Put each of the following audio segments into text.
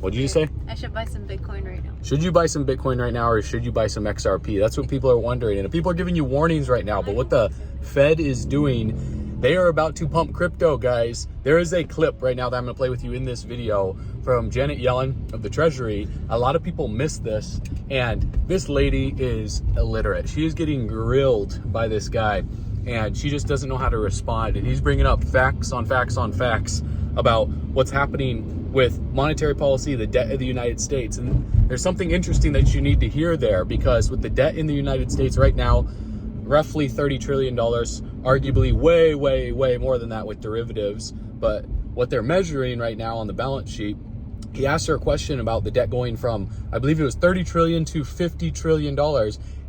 What did you say? I should buy some Bitcoin right now. Should you buy some Bitcoin right now, or should you buy some XRP? That's what people are wondering. And people are giving you warnings right now. But what the Fed is doing, they are about to pump crypto, guys. There is a clip right now that I'm going to play with you in this video from Janet Yellen of the Treasury. A lot of people miss this. And this lady is illiterate. She is getting grilled by this guy. And she just doesn't know how to respond. And he's bringing up facts on facts on facts about what's happening with monetary policy, the debt of the United States. And there's something interesting that you need to hear there, because with the debt in the United States right now, roughly $30 trillion, arguably way more than that with derivatives. But what they're measuring right now on the balance sheet, he asked her a question about the debt going from, I believe it was 30 trillion to $50 trillion.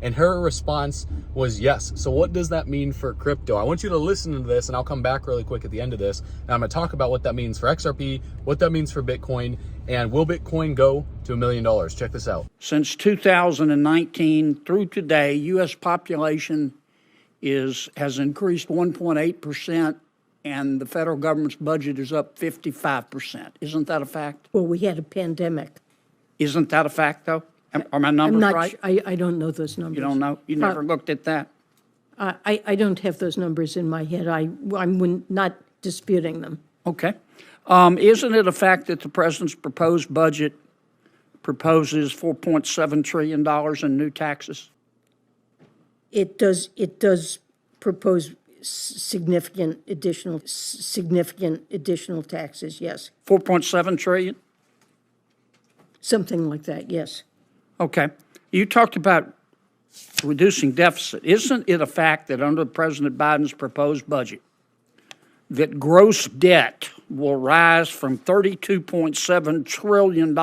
And her response was yes. So what does that mean for crypto? I want you to listen to this, and I'll come back really quick at the end of this. And I'm gonna talk about what that means for XRP, what that means for Bitcoin, and will Bitcoin go to $1 million? Check this out. Since 2019 through today, U.S. population has increased 1.8%, and the federal government's budget is up 55%. Isn't that a fact? Well, we had a pandemic. Isn't that a fact, though? Are my numbers right? I don't know those numbers. You don't know? You never looked at that? I don't have those numbers in my head. I'm not disputing them. Okay. Isn't it a fact that the president's proposed budget proposes $4.7 trillion in new taxes? It does propose significant additional taxes, yes. 4.7 trillion? Something like that, yes. Okay. You talked about reducing deficit. Isn't it a fact that under President Biden's proposed budget, that gross debt will rise from $32.7 trillion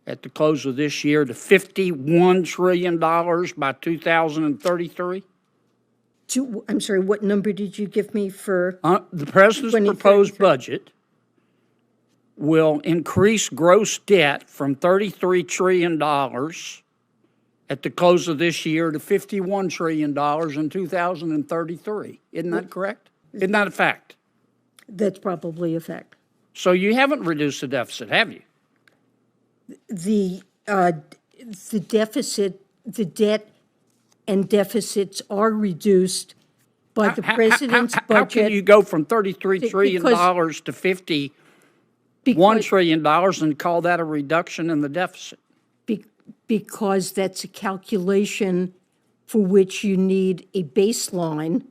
at the close of this year to $51 trillion by 2033? I'm sorry, what number did you give me for? The president's proposed budget will increase gross debt from $33 trillion at the close of this year to $51 trillion in 2033. Isn't that correct? Isn't that a fact? That's probably a fact. So you haven't reduced the deficit, have you? The deficit, the debt and deficits are reduced by the president's budget. How can you go from $33 trillion to $51 trillion and call that a reduction in the deficit? Because that's a calculation for which you need a baseline,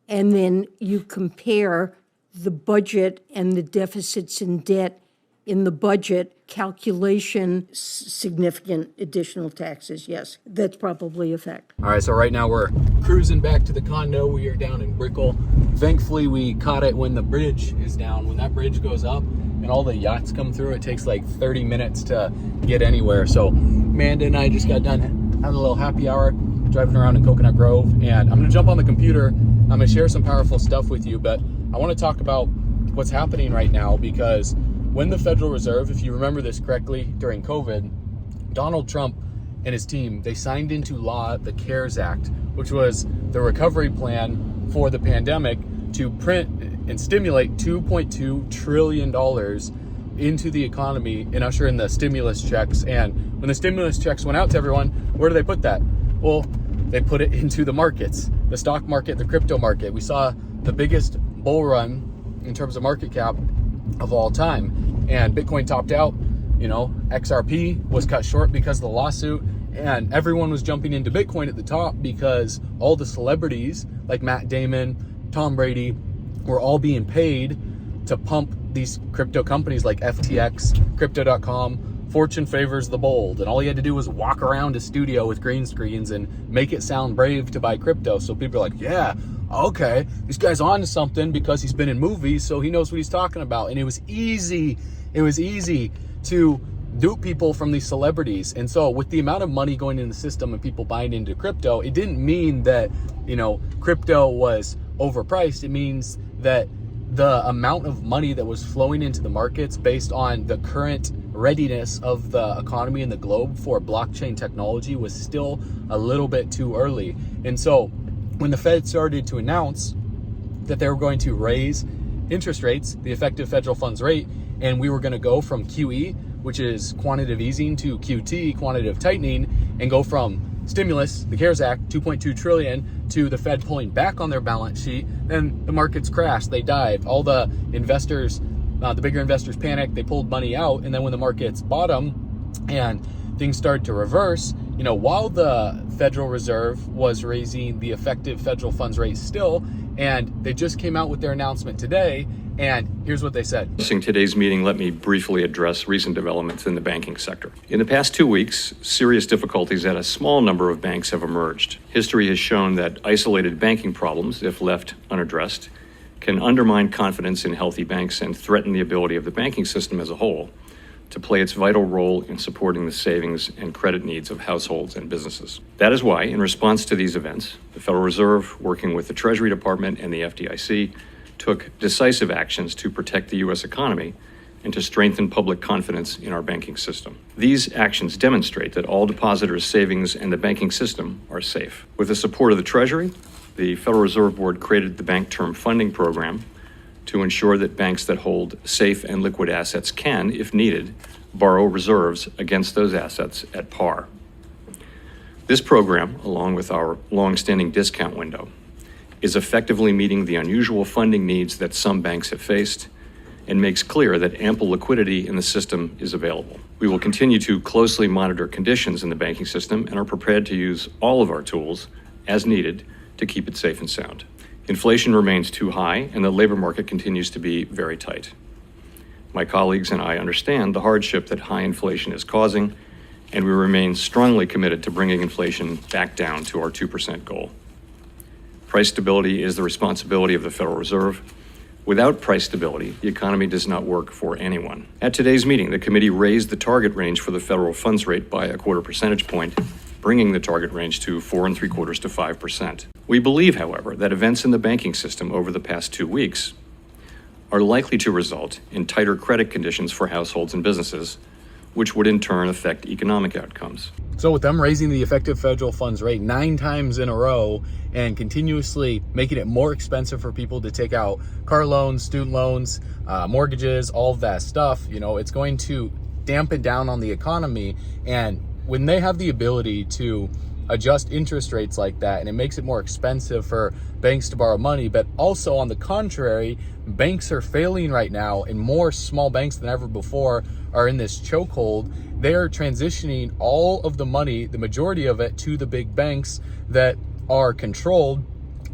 and then you compare the budget and the deficits and debt in the budget calculation. Significant additional taxes, yes. That's probably a fact. All right, so right now we're cruising back to the condo. We are down in Brickell. Thankfully, we caught it when the bridge is down. When that bridge goes up and all the yachts come through, it takes like 30 minutes to get anywhere. So Amanda and I just got done having a little happy hour, driving around in Coconut Grove. And I'm gonna jump on the computer. I'm gonna share some powerful stuff with you, but I wanna talk about what's happening right now, because when the Federal Reserve, if you remember this correctly, during COVID, Donald Trump and his team, they signed into law the CARES Act, which was the recovery plan for the pandemic to print and stimulate $2.2 trillion into the economy and usher in the stimulus checks. And when the stimulus checks went out to everyone, where do they put that? Well, they put it into the markets, the stock market, the crypto market. We saw the biggest bull run in terms of market cap of all time. And Bitcoin topped out, XRP was cut short because of the lawsuit, and everyone was jumping into Bitcoin at the top because all the celebrities like Matt Damon, Tom Brady were all being paid to pump these crypto companies like FTX, Crypto.com. Fortune favors the bold, and all he had to do was walk around a studio with green screens and make it sound brave to buy crypto. So people are like, yeah, okay, this guy's on to something because he's been in movies, so he knows what he's talking about. And it was easy to dupe people from these celebrities. And so with the amount of money going in the system and people buying into crypto, it didn't mean that, crypto was overpriced. It means that the amount of money that was flowing into the markets based on the current readiness of the economy and the globe for blockchain technology was still a little bit too early. And so when the Fed started to announce that they were going to raise interest rates, the effective federal funds rate, and we were going to go from QE, which is quantitative easing, to QT, quantitative tightening, and go from stimulus, the CARES Act, 2.2 trillion, to the Fed pulling back on their balance sheet, then the markets crashed, they dived. All the investors, the bigger investors panicked, they pulled money out, and then when the markets bottom and things started to reverse, while the Federal Reserve was raising the effective federal funds rate still, and they just came out with their announcement today, and here's what they said. In today's meeting, let me briefly address recent developments in the banking sector. In the past 2 weeks, serious difficulties at a small number of banks have emerged. History has shown that isolated banking problems, if left unaddressed, can undermine confidence in healthy banks and threaten the ability of the banking system as a whole to play its vital role in supporting the savings and credit needs of households and businesses. That is why, in response to these events, the Federal Reserve, working with the Treasury Department and the FDIC, took decisive actions to protect the U.S. economy and to strengthen public confidence in our banking system. These actions demonstrate that all depositors' savings and the banking system are safe. With the support of the Treasury, the Federal Reserve Board created the Bank Term Funding Program to ensure that banks that hold safe and liquid assets can, if needed, borrow reserves against those assets at par. This program, along with our long-standing discount window, is effectively meeting the unusual funding needs that some banks have faced and makes clear that ample liquidity in the system is available. We will continue to closely monitor conditions in the banking system and are prepared to use all of our tools as needed to keep it safe and sound. Inflation remains too high, and the labor market continues to be very tight. My colleagues and I understand the hardship that high inflation is causing, and we remain strongly committed to bringing inflation back down to our 2% goal. Price stability is the responsibility of the Federal Reserve. Without price stability, the economy does not work for anyone. At today's meeting, the committee raised the target range for the federal funds rate by a 1/4 percentage point, bringing the target range to 4 3/4 to 5%. We believe, however, that events in the banking system over the past 2 weeks are likely to result in tighter credit conditions for households and businesses, which would in turn affect economic outcomes. So with them raising the effective federal funds rate 9 times in a row and continuously making it more expensive for people to take out car loans, student loans, mortgages, all of that stuff, it's going to dampen down on the economy. And when they have the ability to adjust interest rates like that, and it makes it more expensive for banks to borrow money, but also on the contrary, banks are failing right now, and more small banks than ever before are in this chokehold. They are transitioning all of the money, the majority of it, to the big banks that are controlled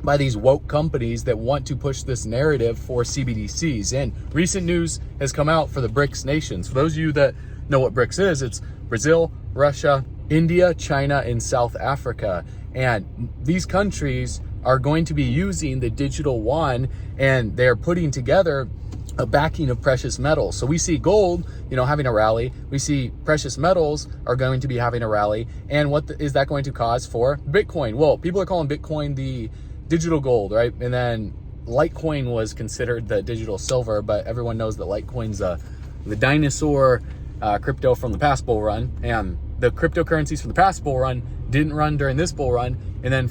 by these woke companies that want to push this narrative for CBDCs. And recent news has come out for the BRICS nations. For those of you that know what BRICS is, it's Brazil, Russia, India, China, and South Africa. And these countries are going to be using the digital yuan, and they're putting together a backing of precious metals. So we see gold, having a rally. We see precious metals are going to be having a rally. And what is that going to cause for Bitcoin? Well, people are calling Bitcoin the digital gold, right? And then Litecoin was considered the digital silver, but everyone knows that Litecoin's the dinosaur crypto from the past bull run. And the cryptocurrencies from the past bull run didn't run during this bull run. And then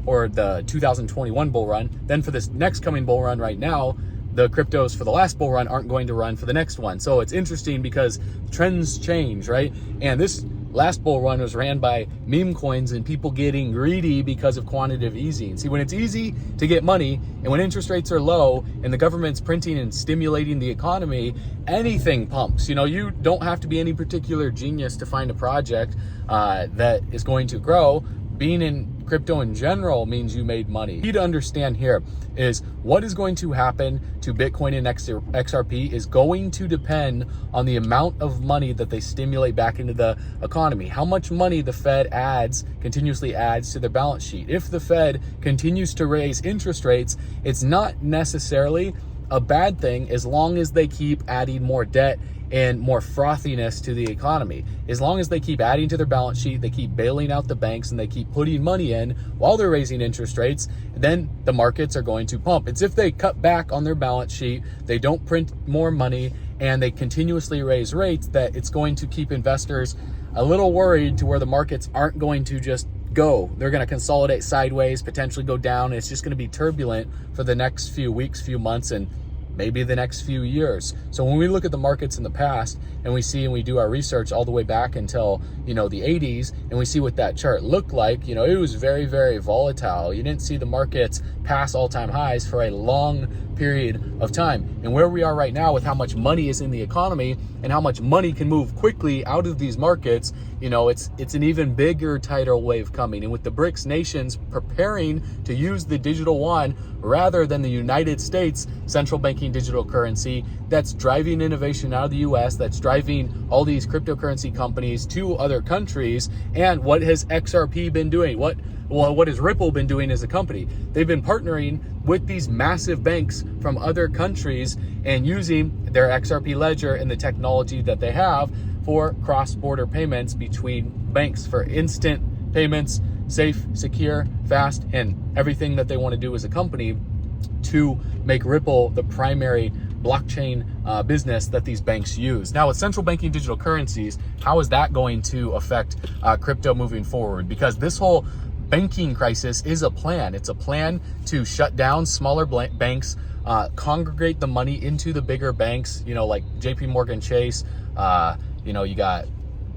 or the 2021 bull run. Then for this next coming bull run right now, the cryptos for the last bull run aren't going to run for the next one. So it's interesting because trends change, right? And this last bull run was ran by meme coins and people getting greedy because of quantitative easing. See, when it's easy to get money and when interest rates are low and the government's printing and stimulating the economy, anything pumps. You don't have to be any particular genius to find a project that is going to grow. Being in crypto in general means you made money. What you need to understand here is what is going to happen to Bitcoin and XRP is going to depend on the amount of money that they stimulate back into the economy. How much money the Fed continuously adds to their balance sheet. If the Fed continues to raise interest rates, it's not necessarily a bad thing as long as they keep adding more debt and more frothiness to the economy. As long as they keep adding to their balance sheet, they keep bailing out the banks, and they keep putting money in while they're raising interest rates, then the markets are going to pump. It's if they cut back on their balance sheet, they don't print more money, and they continuously raise rates, that it's going to keep investors a little worried to where the markets aren't going to just go. They're going to consolidate sideways, potentially go down. It's just going to be turbulent for the next few weeks, few months, and maybe the next few years. So when we look at the markets in the past and we do our research all the way back until, the 80s, and we see what that chart looked like, it was very, very volatile. You didn't see the markets pass all-time highs for a long period of time. And where we are right now with how much money is in the economy and how much money can move quickly out of these markets, it's an even bigger tidal wave coming. And with the BRICS nations preparing to use the digital yuan rather than the United States central banking digital currency, that's driving innovation out of the US, that's driving all these cryptocurrency companies to other countries. And what has XRP been doing? What has Ripple been doing as a company? They've been partnering with these massive banks from other countries and using their XRP ledger and the technology that they have for cross-border payments between banks for instant payments, safe, secure, fast, and everything that they want to do as a company to make Ripple the primary blockchain business that these banks use. Now, with central banking digital currencies, how is that going to affect crypto moving forward? Because this whole banking crisis is a plan. It's a plan to shut down smaller banks, congregate the money into the bigger banks, like JP Morgan Chase, you got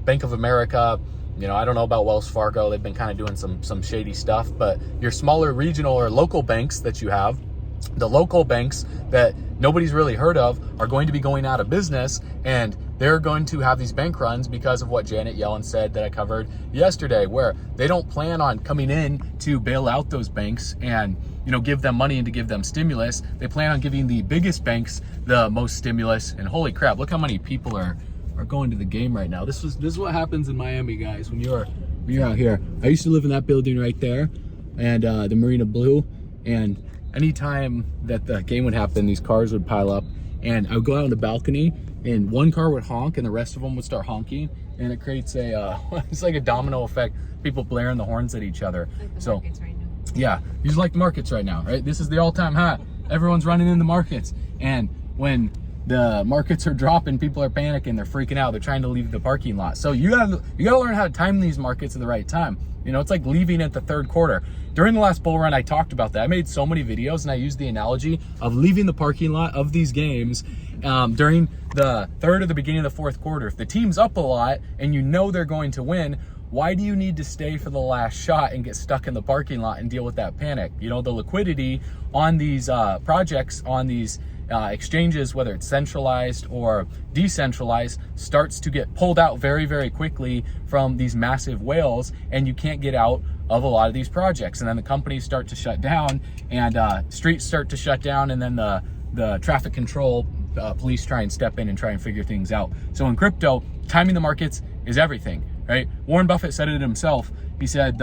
Bank of America, I don't know about Wells Fargo. They've been kind of doing some shady stuff, but your smaller regional or local banks that you have, the local banks that nobody's really heard of are going to be going out of business, and they're going to have these bank runs because of what Janet Yellen said that I covered yesterday, where they don't plan on coming in to bail out those banks and give them money and to give them stimulus. They plan on giving the biggest banks the most stimulus. And holy crap, look how many people are going to the game right now. This is what happens in Miami, guys, when you're out here. I used to live in that building right there, and the Marina Blue, and anytime that the game would happen, these cars would pile up, and I would go out on the balcony, and one car would honk, and the rest of them would start honking, and it creates it's like a domino effect. People blaring the horns at each other. Like the so, markets right now. yeah, you just like the markets right now, right? This is the all-time high. Everyone's running in the markets, and when the markets are dropping, people are panicking, they're freaking out, they're trying to leave the parking lot. So you gotta learn how to time these markets at the right time. It's like leaving at the third quarter. During the last bull run, I talked about that. I made so many videos, and I used the analogy of leaving the parking lot of these games during the third or the beginning of the fourth quarter. If the team's up a lot and they're going to win, why do you need to stay for the last shot and get stuck in the parking lot and deal with that panic? The liquidity on these projects, on these exchanges, whether it's centralized or decentralized, starts to get pulled out very, very quickly from these massive whales, and you can't get out of a lot of these projects. And then the companies start to shut down, and streets start to shut down, and then the traffic control police try and step in and try and figure things out. So in crypto, timing the markets is everything, right? Warren Buffett said it himself. He said,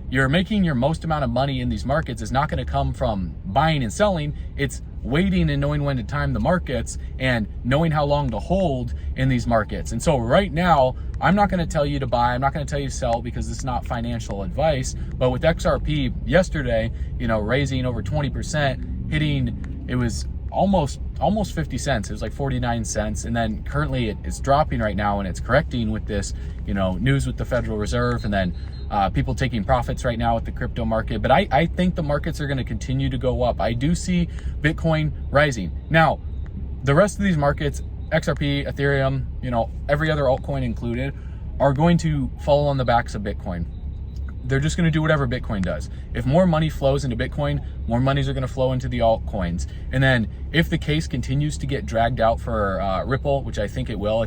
you're making your most amount of money in these markets is not going to come from buying and selling. It's waiting and knowing when to time the markets and knowing how long to hold in these markets. And so right now, I'm not going to tell you to buy, I'm not going to tell you to sell, because it's not financial advice. But with XRP yesterday, raising over 20%, hitting, it was almost 50 cents. It was like 49 cents. And then currently it's dropping right now, and it's correcting with this, news with the Federal Reserve, and then people taking profits right now with the crypto market. But I think the markets are going to continue to go up. I do see Bitcoin rising. Now, the rest of these markets, XRP, Ethereum, every other altcoin included, are going to follow on the backs of Bitcoin. They're just going to do whatever Bitcoin does. If more money flows into Bitcoin, more monies are going to flow into the altcoins. And then if the case continues to get dragged out for Ripple, which I think it will,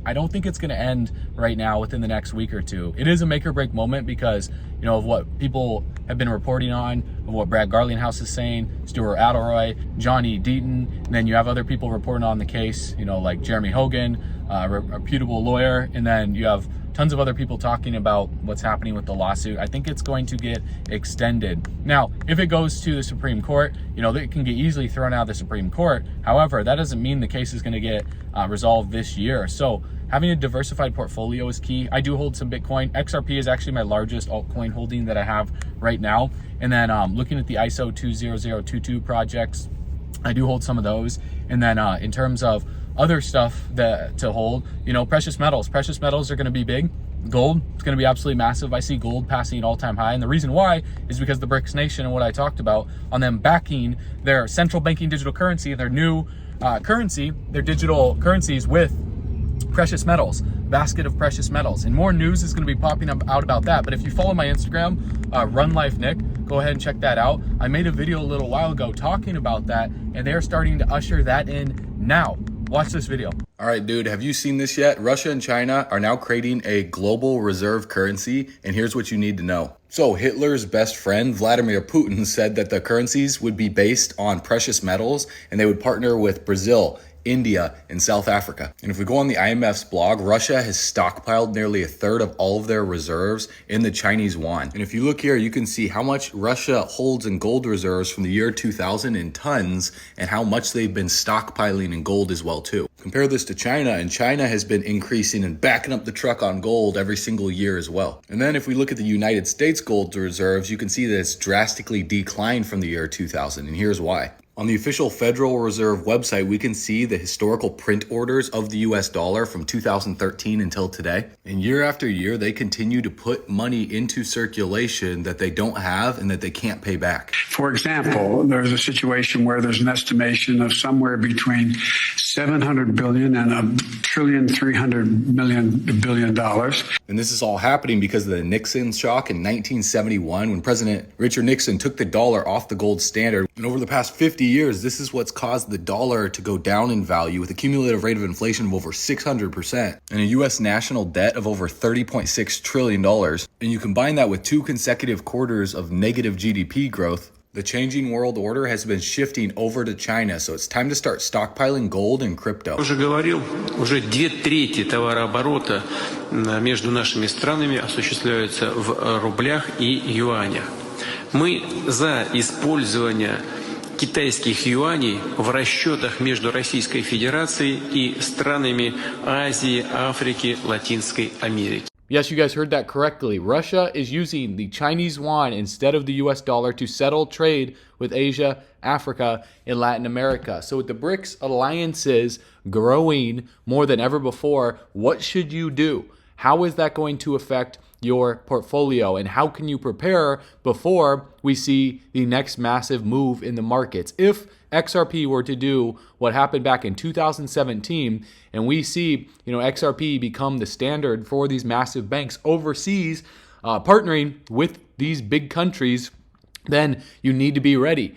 I don't think it's going to end right now within the next week or two. It is a make or break moment because, of what people have been reporting on, of what Brad Garlinghouse is saying, Stuart Adelroy, Johnny Deaton, and then you have other people reporting on the case, like Jeremy Hogan, a reputable lawyer, and then you have tons of other people talking about what's happening with the lawsuit. I think it's going to get extended. Now, if it goes to the Supreme Court, it can get easily thrown out of the Supreme Court. However, that doesn't mean the case is going to get resolved this year. So having a diversified portfolio is key. I do hold some Bitcoin. XRP is actually my largest altcoin holding that I have right now. And then looking at the ISO 20022 projects, I do hold some of those. And then in terms of other stuff to hold, precious metals are going to be big. Gold, it's going to be absolutely massive. I see gold passing an all-time high, and the reason why is because the BRICS nation and what I talked about on them backing their central banking digital currency, their new currency, their digital currencies with precious metals, basket of precious metals. And more news is going to be popping up out about that. But if you follow my Instagram, RunLifeNick, go ahead and check that out. I made a video a little while ago talking about that, and they're starting to usher that in now. Watch this video. All right, dude, have you seen this yet? Russia and China are now creating a global reserve currency, and here's what you need to know. So Hitler's best friend, Vladimir Putin, said that the currencies would be based on precious metals, and they would partner with Brazil, India, and South Africa. And if we go on the IMF's blog, Russia has stockpiled nearly a third of all of their reserves in the Chinese yuan. And if you look here, you can see how much Russia holds in gold reserves from the year 2000 in tons, and how much they've been stockpiling in gold as well too. Compare this to China, and China has been increasing and backing up the truck on gold every single year as well. And then if we look at the United States gold reserves, you can see that it's drastically declined from the year 2000, and here's why. On the official Federal Reserve website, we can see the historical print orders of the US dollar from 2013 until today. And year after year, they continue to put money into circulation that they don't have and that they can't pay back. For example, there's a situation where there's an estimation of somewhere between 700 billion and $1.3 trillion. And this is all happening because of the Nixon shock in 1971 when President Richard Nixon took the dollar off the gold standard. And over the past 50 years, this is what's caused the dollar to go down in value with a cumulative rate of inflation of over 600% and a U.S. national debt of over $30.6 trillion. And you combine that with 2 consecutive quarters of negative GDP growth, the changing world order has been shifting over to China, so it's time to start stockpiling gold and crypto. Уже говорил, уже 2/3 товарооборота между нашими странами осуществляются в рублях и юанях. Мы за использование китайских юаней в расчетах между Российской Федерацией и странами Азии, Африки, Латинской Америки. Yes, you guys heard that correctly. Russia is using the Chinese yuan instead of the US dollar to settle trade with Asia, Africa, and Latin America. So with the BRICS alliances growing more than ever before, what should you do? How is that going to affect your portfolio, and how can you prepare before we see the next massive move in the markets? If XRP were to do what happened back in 2017 and we see, XRP become the standard for these massive banks overseas, partnering with these big countries, then you need to be ready.